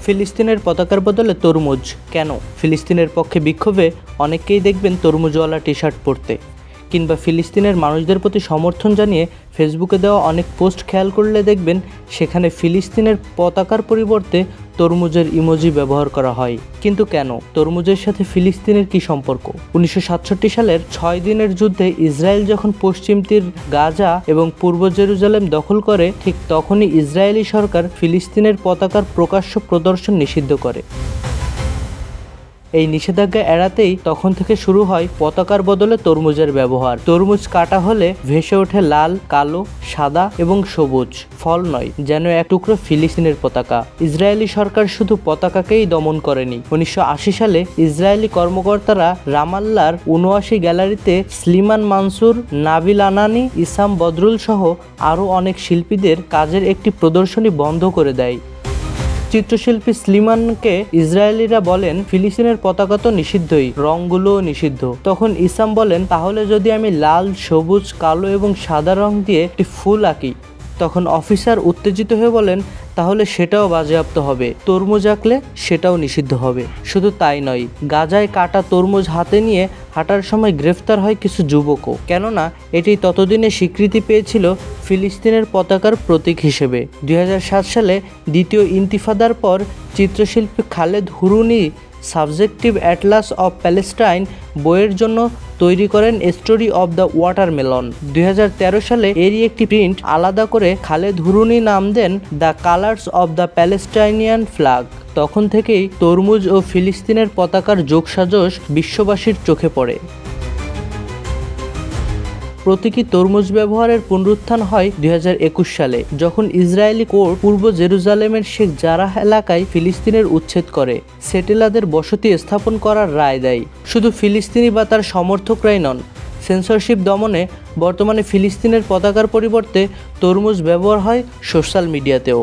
ফিলিস্তিনের পতাকার বদলে তরমুজ কেন? ফিলিস্তিনের পক্ষে বিক্ষোভে অনেকেই দেখবেন তরমুজওয়ালা টি শার্ট পরতে, কিংবা ফিলিস্তিনের মানুষদের প্রতি সমর্থন জানিয়ে ফেসবুকে দেওয়া অনেক পোস্ট খেয়াল করলে দেখবেন সেখানে ফিলিস্তিনের পতাকার পরিবর্তে তরমুজের ইমোজি ব্যবহার করা হয়। কিন্তু কেন? তরমুজের সাথে ফিলিস্তিনের কি সম্পর্ক? 1967 সালের 6 দিনের যুদ্ধে ইসরায়েল যখন পশ্চিম তীর গাজা এবং পূর্ব জেরুজালেম দখল করে, ঠিক তখনই ইসরায়েলি সরকার ফিলিস্তিনের পতাকার প্রকাশ্য প্রদর্শন নিষিদ্ধ করে। এই নিষেধাজ্ঞা এড়াতেই তখন থেকে শুরু হয় পতাকার বদলে তরমুজের ব্যবহার। তরমুজ কাটা হলে ভেসে ওঠে লাল, কালো, সাদা এবং সবুজ ফল নয়, যেন এক টুকরো ফিলিস্তিনের পতাকা। ইসরায়েলি সরকার শুধু পতাকাকেই দমন করেনি। 1980 সালে ইসরায়েলি কর্মকর্তারা রামাল্লার 79 গ্যালারিতে স্লিমান মানসুর, নাবিল আনানি, ইসাম বদরুল সহ আরও অনেক শিল্পীদের কাজের একটি প্রদর্শনী বন্ধ করে দেয়। চিত্রশিল্পী স্লিমানকে ইসরায়েলিরা বলেন, ফিলিস্তিনের পতাকা তো নিষিদ্ধই, রঙগুলোও নিষিদ্ধ। তখন ইসাম বলেন, তাহলে যদি আমি লাল, সবুজ, কালো এবং সাদা রং দিয়ে একটি ফুল আঁকি? তখন অফিসার উত্তেজিত হয়ে বলেন, তাহলে সেটাও বাজেয়াপ্ত হবে, তরমুজ আঁকলে সেটাও নিষিদ্ধ হবে। শুধু তাই নয়, গাজায় কাটা তরমুজ হাতে নিয়ে হাঁটার সময় গ্রেফতার হয় কিছু যুবকও, কেননা এটি ততদিনে স্বীকৃতি পেয়েছিল ফিলিস্তিনের পতাকার প্রতীক হিসেবে। 2007 সালে দ্বিতীয় ইন্তিফাদার পর চিত্রশিল্পী Khaled Hourani Subjective Atlas of Palestine বইয়ের জন্য তৈরি করেন স্টোরি অব দ্য ওয়াটারমেলন। 2013 সালে এরই একটি প্রিন্ট আলাদা করে খালেদ হুরুনি নাম দেন the colours of the Palestinian flag. তখন থেকেই তরমুজ ও ফিলিস্তিনের পতাকার যোগসাজশ বিশ্ববাসীর চোখে পড়ে। প্রতীকী তরমুজ ব্যবহারের পুনরুত্থান হয় 2021 সালে, যখন ইসরায়েলি কোর্ট পূর্ব জেরুজালেমের শেখ জারাহ এলাকায় ফিলিস্তিনের উচ্ছেদ করে সেটেলারদের বসতি স্থাপন করার রায় দেয়। শুধু ফিলিস্তিনি বা তার সমর্থকরাই নন, সেন্সরশিপ দমনে বর্তমানে ফিলিস্তিনের পতাকার পরিবর্তে তরমুজ ব্যবহার হয় সোশ্যাল মিডিয়াতেও।